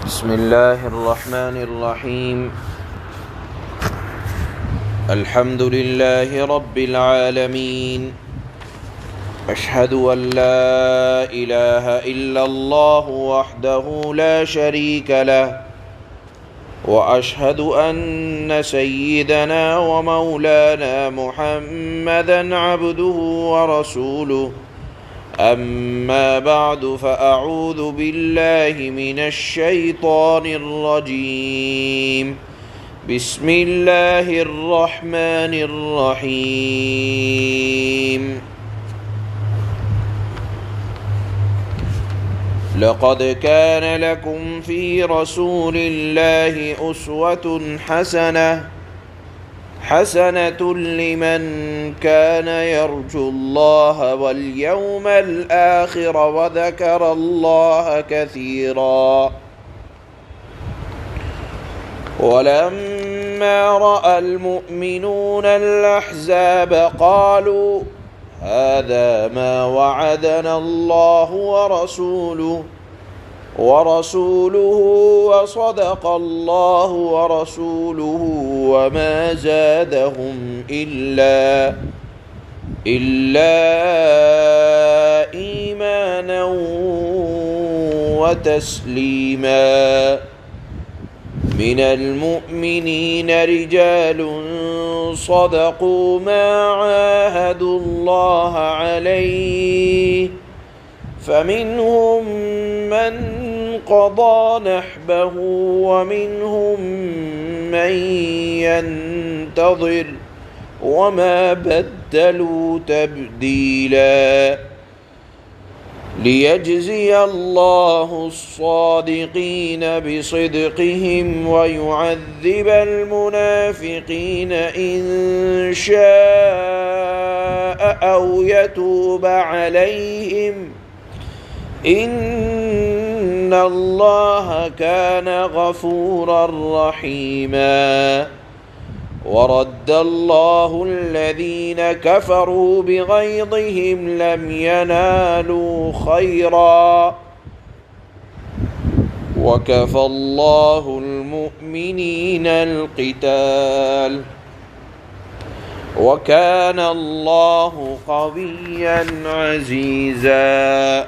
بسم اللہ الرحمن الرحیم الحمد للہ رب العالمین اشہد ان لا الہ الا اللہ وحدہ لا شریک لہ واشہد ان سیدنا ومولانا محمدا عبدہ ورسولہ أما بعد فأعوذ بالله من الشيطان الرجيم بسم الله الرحمن الرحيم لقد كان لكم في رسول الله أسوة حسنة لمن كان يرجو الله واليوم الآخر وذكر الله كثيرا ولما رأى المؤمنون الأحزاب قالوا هذا ما وعدنا الله ورسوله وصدق الله ورسوله وما زادهم إلا إيمانا وتسليما من المؤمنين رجال صدقوا ما عاهدوا الله عليه فمنهم من قضى نحبه ومنهم من ينتظر وما بدلوا تبديلا ليجزي الله الصادقين بصدقهم ويعذب المنافقين إن شاء أو يتوب عليهم إن الله كان غفورا رحيما ورد الله الذين كفروا بغيظهم لم ينالوا خيرا وكفى الله المؤمنين القتال وكان الله قويا عزيزا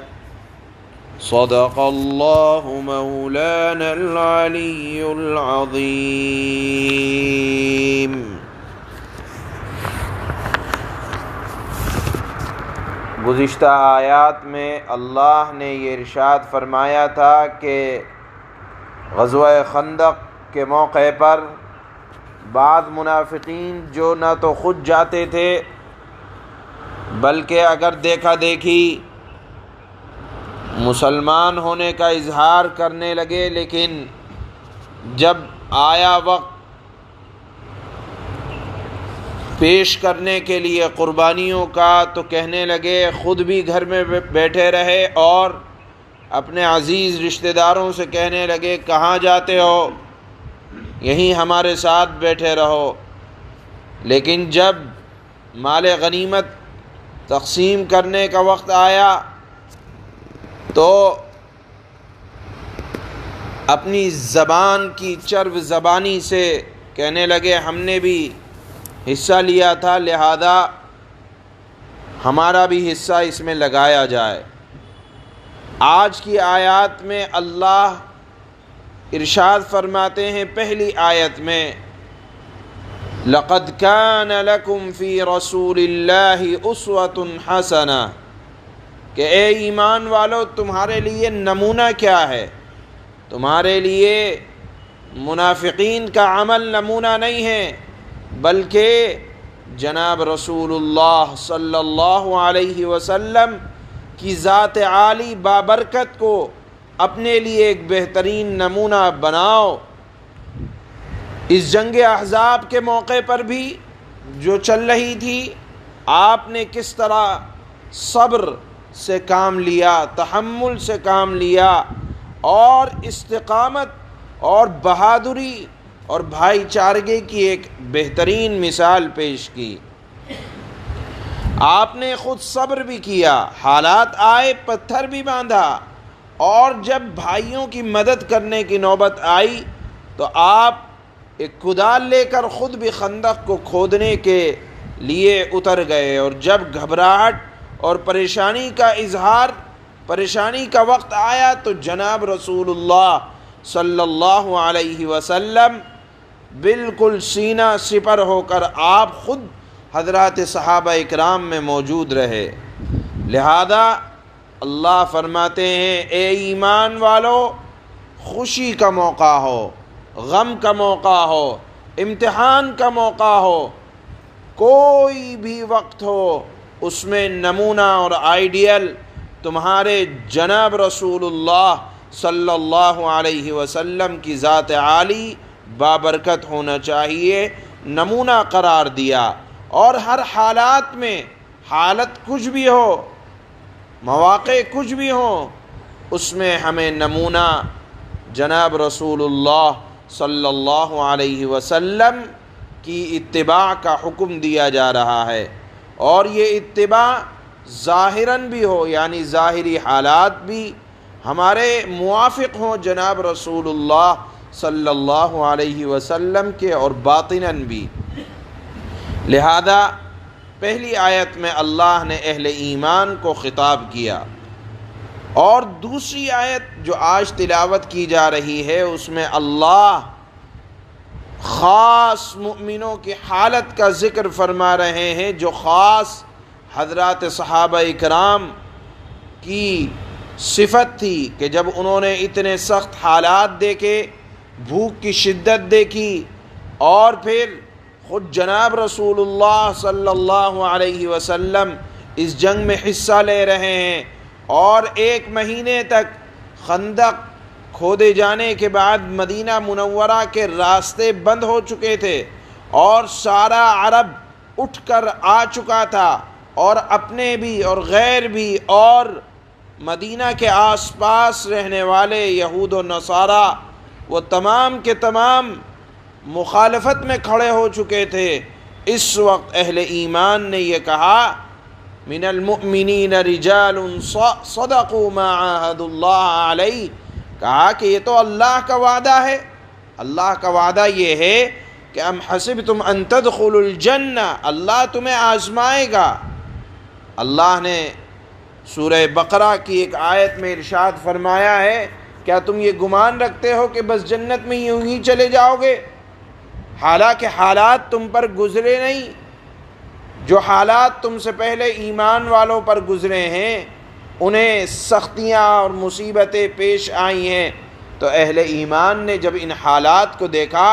صدق الله مولانا العلي العظيم. گزشتہ آیات میں اللہ نے یہ ارشاد فرمایا تھا کہ غزوہ خندق کے موقع پر بعض منافقین جو نہ تو خود جاتے تھے بلکہ اگر دیکھا دیکھی مسلمان ہونے کا اظہار کرنے لگے، لیکن جب آیا وقت پیش کرنے کے لیے قربانیوں کا تو کہنے لگے، خود بھی گھر میں بیٹھے رہے اور اپنے عزیز رشتہ داروں سے کہنے لگے کہاں جاتے ہو، یہیں ہمارے ساتھ بیٹھے رہو. لیکن جب مال غنیمت تقسیم کرنے کا وقت آیا تو اپنی زبان کی چرب زبانی سے کہنے لگے ہم نے بھی حصہ لیا تھا، لہذا ہمارا بھی حصہ اس میں لگایا جائے. آج کی آیات میں اللہ ارشاد فرماتے ہیں پہلی آیت میں لَقَدْ كَانَ لَكُمْ فِي رَسُولِ اللَّهِ أُسْوَةٌ حَسَنَةٌ کہ اے ایمان والو تمہارے لیے نمونہ کیا ہے. تمہارے لیے منافقین کا عمل نمونہ نہیں ہے بلکہ جناب رسول اللہ صلی اللہ علیہ وسلم کی ذات عالی بابرکت کو اپنے لیے ایک بہترین نمونہ بناؤ. اس جنگ احزاب کے موقع پر بھی جو چل رہی تھی آپ نے کس طرح صبر سے کام لیا، تحمل سے کام لیا اور استقامت اور بہادری اور بھائی چارگی کی ایک بہترین مثال پیش کی. آپ نے خود صبر بھی کیا، حالات آئے پتھر بھی باندھا اور جب بھائیوں کی مدد کرنے کی نوبت آئی تو آپ ایک کدال لے کر خود بھی خندق کو کھودنے کے لیے اتر گئے، اور جب گھبراہٹ اور پریشانی کا وقت آیا تو جناب رسول اللہ صلی اللہ علیہ وسلم بالکل سینہ سپر ہو کر آپ خود حضرات صحابہ اکرام میں موجود رہے۔ لہذا اللہ فرماتے ہیں اے ایمان والو، خوشی کا موقع ہو، غم کا موقع ہو، امتحان کا موقع ہو، کوئی بھی وقت ہو، اس میں نمونہ اور آئیڈیل تمہارے جناب رسول اللہ صلی اللہ علیہ وسلم کی ذات عالی بابرکت ہونا چاہیے، نمونہ قرار دیا۔ اور ہر حالات میں، حالت کچھ بھی ہو، مواقع کچھ بھی ہوں، اس میں ہمیں نمونہ جناب رسول اللہ صلی اللہ علیہ وسلم کی اتباع کا حکم دیا جا رہا ہے، اور یہ اتباع ظاہراً بھی ہو، یعنی ظاہری حالات بھی ہمارے موافق ہوں جناب رسول اللہ صلی اللہ علیہ وسلم کے، اور باطناً بھی۔ لہذا پہلی آیت میں اللہ نے اہل ایمان کو خطاب کیا، اور دوسری آیت جو آج تلاوت کی جا رہی ہے اس میں اللہ خاص مؤمنوں کی حالت کا ذکر فرما رہے ہیں، جو خاص حضرات صحابہ اکرام کی صفت تھی کہ جب انہوں نے اتنے سخت حالات دیکھے، بھوک کی شدت دیکھی، اور پھر خود جناب رسول اللہ صلی اللہ علیہ وسلم اس جنگ میں حصہ لے رہے ہیں، اور 1 مہینے تک خندق کھودے جانے کے بعد مدینہ منورہ کے راستے بند ہو چکے تھے، اور سارا عرب اٹھ کر آ چکا تھا، اور اپنے بھی اور غیر بھی، اور مدینہ کے آس پاس رہنے والے یہود و نصارہ وہ تمام کے تمام مخالفت میں کھڑے ہو چکے تھے۔ اس وقت اہل ایمان نے یہ کہا من المؤمنین رجال صدقوا ما عاہدوا اللہ علیہ، کہا کہ یہ تو اللہ کا وعدہ ہے، اللہ کا وعدہ یہ ہے کہ ام حسبتم ان تدخلوا الجنہ، اللہ تمہیں آزمائے گا۔ اللہ نے سورہ بقرہ کی ایک آیت میں ارشاد فرمایا ہے، کیا تم یہ گمان رکھتے ہو کہ بس جنت میں یوں ہی چلے جاؤ گے؟ حالانکہ حالات تم پر گزرے نہیں، جو حالات تم سے پہلے ایمان والوں پر گزرے ہیں انہیں سختیاں اور مصیبتیں پیش آئی ہیں، تو اہل ایمان نے جب ان حالات کو دیکھا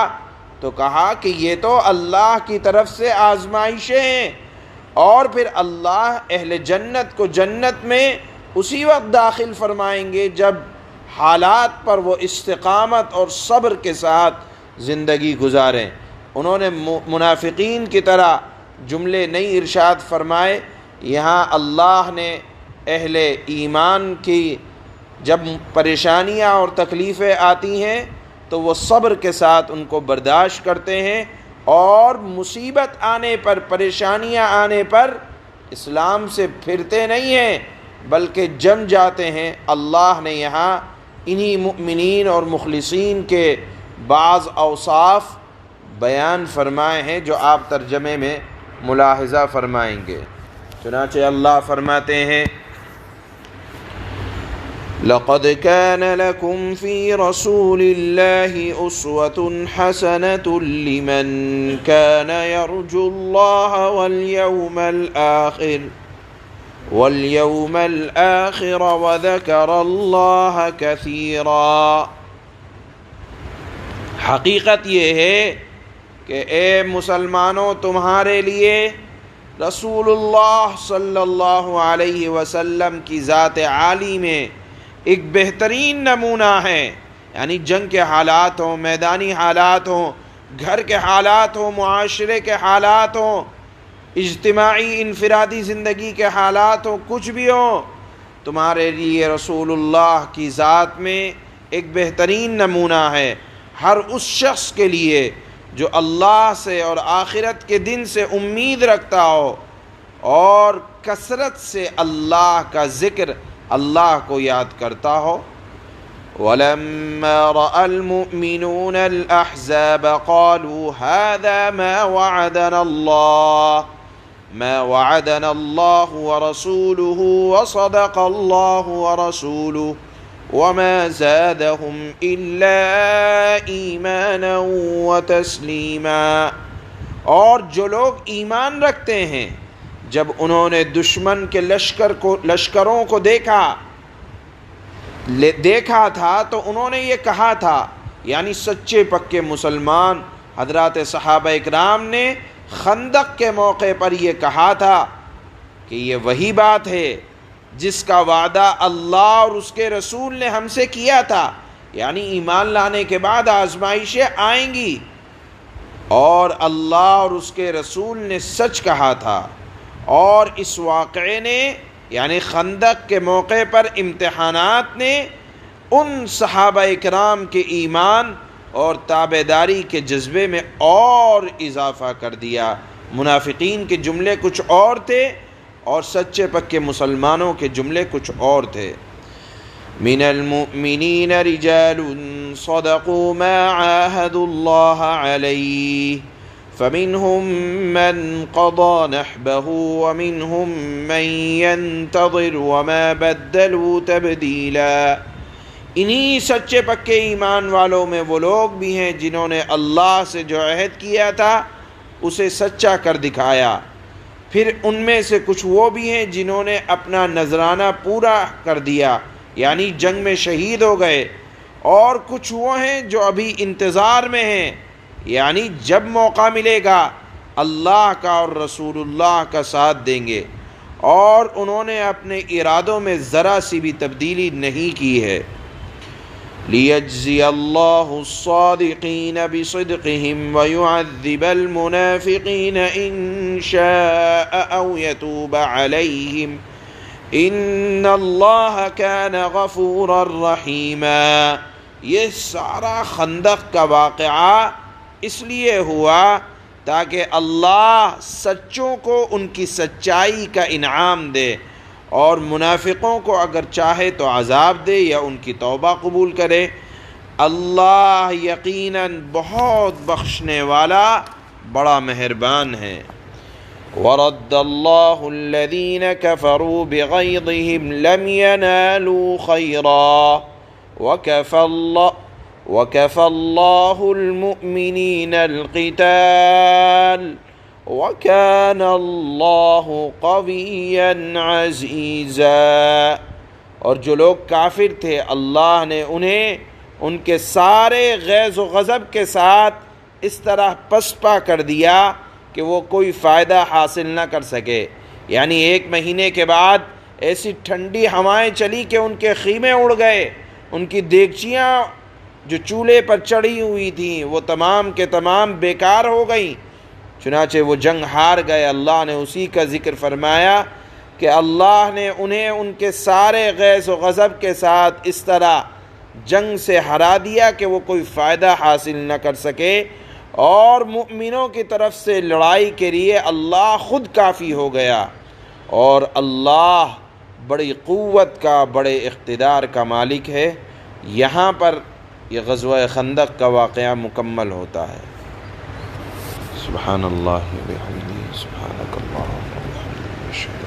تو کہا کہ یہ تو اللہ کی طرف سے آزمائشیں ہیں، اور پھر اللہ اہل جنت کو جنت میں اسی وقت داخل فرمائیں گے جب حالات پر وہ استقامت اور صبر کے ساتھ زندگی گزاریں۔ انہوں نے منافقین کی طرح جملے نہیں ارشاد فرمائے، یہاں اللہ نے اہل ایمان کی جب پریشانیاں اور تکلیفیں آتی ہیں تو وہ صبر کے ساتھ ان کو برداشت کرتے ہیں، اور مصیبت آنے پر، پریشانیاں آنے پر اسلام سے پھرتے نہیں ہیں بلکہ جم جاتے ہیں۔ اللہ نے یہاں انہی مؤمنین اور مخلصین کے بعض اوصاف بیان فرمائے ہیں جو آپ ترجمے میں ملاحظہ فرمائیں گے۔ چنانچہ اللہ فرماتے ہیں لَقَدْ كَانَ لَكُمْ فِي رَسُولِ اللَّهِ أُسْوَةٌ حَسَنَةٌ لِمَنْ كَانَ يَرْجُو اللَّهَ وَالْيَوْمَ الْآخِرَ وَذَكَرَ اللَّهَ كَثِيرًا۔ حقیقت یہ ہے کہ اے مسلمانوں، تمہارے لیے رسول اللہ صلی اللہ علیہ وسلم کی ذات عالی میں ایک بہترین نمونہ ہے، یعنی جنگ کے حالات ہوں، میدانی حالات ہوں، گھر کے حالات ہوں، معاشرے کے حالات ہوں، اجتماعی انفرادی زندگی کے حالات ہوں، کچھ بھی ہوں، تمہارے لیے رسول اللہ کی ذات میں ایک بہترین نمونہ ہے۔ ہر اس شخص کے لیے جو اللہ سے اور آخرت کے دن سے امید رکھتا ہو، اور کثرت سے اللہ کا ذکر، اللہ کو یاد کرتا ہو، وَلَمَّا رَأَى الْمُؤْمِنُونَ الْأَحْزَابَ قَالُوا هَذَا مَا وَعَدَنَا اللَّهُ وَرَسُولُهُ وَصَدَقَ اللَّهُ وَرَسُولُهُ وَمَا زَادَهُمْ إِلَّا إِيمَانًا وَتَسْلِيمًا۔ اور جو لوگ ایمان رکھتے ہیں جب انہوں نے دشمن کے لشکروں کو دیکھا تھا تو انہوں نے یہ کہا تھا، یعنی سچے پکے مسلمان حضرات صحابہ اکرام نے خندق کے موقع پر یہ کہا تھا کہ یہ وہی بات ہے جس کا وعدہ اللہ اور اس کے رسول نے ہم سے کیا تھا، یعنی ایمان لانے کے بعد آزمائشیں آئیں گی، اور اللہ اور اس کے رسول نے سچ کہا تھا۔ اور اس واقعے نے یعنی خندق کے موقع پر امتحانات نے ان صحابہ اکرام کے ایمان اور تابعداری کے جذبے میں اور اضافہ کر دیا۔ منافقین کے جملے کچھ اور تھے اور سچے پکے مسلمانوں کے جملے کچھ اور تھے۔ من المؤمنین رجال صدقوا ما عاهدوا الله عليه فمنهم من قضى نحبه ومنهم من ينتظر وما بدلوا تبدیلا۔ انہی سچے پکے ایمان والوں میں وہ لوگ بھی ہیں جنہوں نے اللہ سے جو عہد کیا تھا اسے سچا کر دکھایا، پھر ان میں سے کچھ وہ بھی ہیں جنہوں نے اپنا نذرانہ پورا کر دیا یعنی جنگ میں شہید ہو گئے، اور کچھ وہ ہیں جو ابھی انتظار میں ہیں یعنی جب موقع ملے گا اللہ کا اور رسول اللہ کا ساتھ دیں گے، اور انہوں نے اپنے ارادوں میں ذرا سی بھی تبدیلی نہیں کی ہے۔ لِيَجْزِيَ اللَّهُ الصَّادِقِينَ بِصِدْقِهِمْ وَيُعَذِّبَ الْمُنَافِقِينَ إِن شَاءَ أَوْ يَتُوبَ عَلَيْهِمْ إِنَّ اللَّهَ كَانَ غَفُورًا رَحِيمًا۔ یہ سارا خندق کا واقعہ اس لیے ہوا تاکہ اللہ سچوں کو ان کی سچائی کا انعام دے، اور منافقوں کو اگر چاہے تو عذاب دے یا ان کی توبہ قبول کرے۔ اللہ یقیناً بہت بخشنے والا بڑا مہربان ہے۔ وَرَدَّ اللَّهُ الَّذِينَ كَفَرُوا بِغَيْظِهِمْ لَمْ يَنَالُوا خَيْرًا وَكَفَى اللَّهُ الْمُؤْمِنِينَ الْقِتَالَ وَكَانَ اللَّهُ قَوِيًّا عَزِيزًا۔ اور جو لوگ کافر تھے اللہ نے انہیں ان کے سارے غیظ و غضب کے ساتھ اس طرح پسپا کر دیا کہ وہ کوئی فائدہ حاصل نہ کر سکے، یعنی 1 مہینے کے بعد ایسی ٹھنڈی ہوائیں چلی کہ ان کے خیمے اڑ گئے، ان کی دیگچیاں جو چولہے پر چڑھی ہوئی تھیں وہ تمام کے تمام بیکار ہو گئیں، چنانچہ وہ جنگ ہار گئے۔ اللہ نے اسی کا ذکر فرمایا کہ اللہ نے انہیں ان کے سارے غیظ و غضب کے ساتھ اس طرح جنگ سے ہرا دیا کہ وہ کوئی فائدہ حاصل نہ کر سکے، اور مؤمنوں کی طرف سے لڑائی کے لیے اللہ خود کافی ہو گیا، اور اللہ بڑی قوت کا بڑے اقتدار کا مالک ہے۔ یہاں پر یہ غزوہ خندق کا واقعہ مکمل ہوتا ہے۔ سبحان اللہ و بحمدہ، سبحانک اللہم و بحمدک، اشہد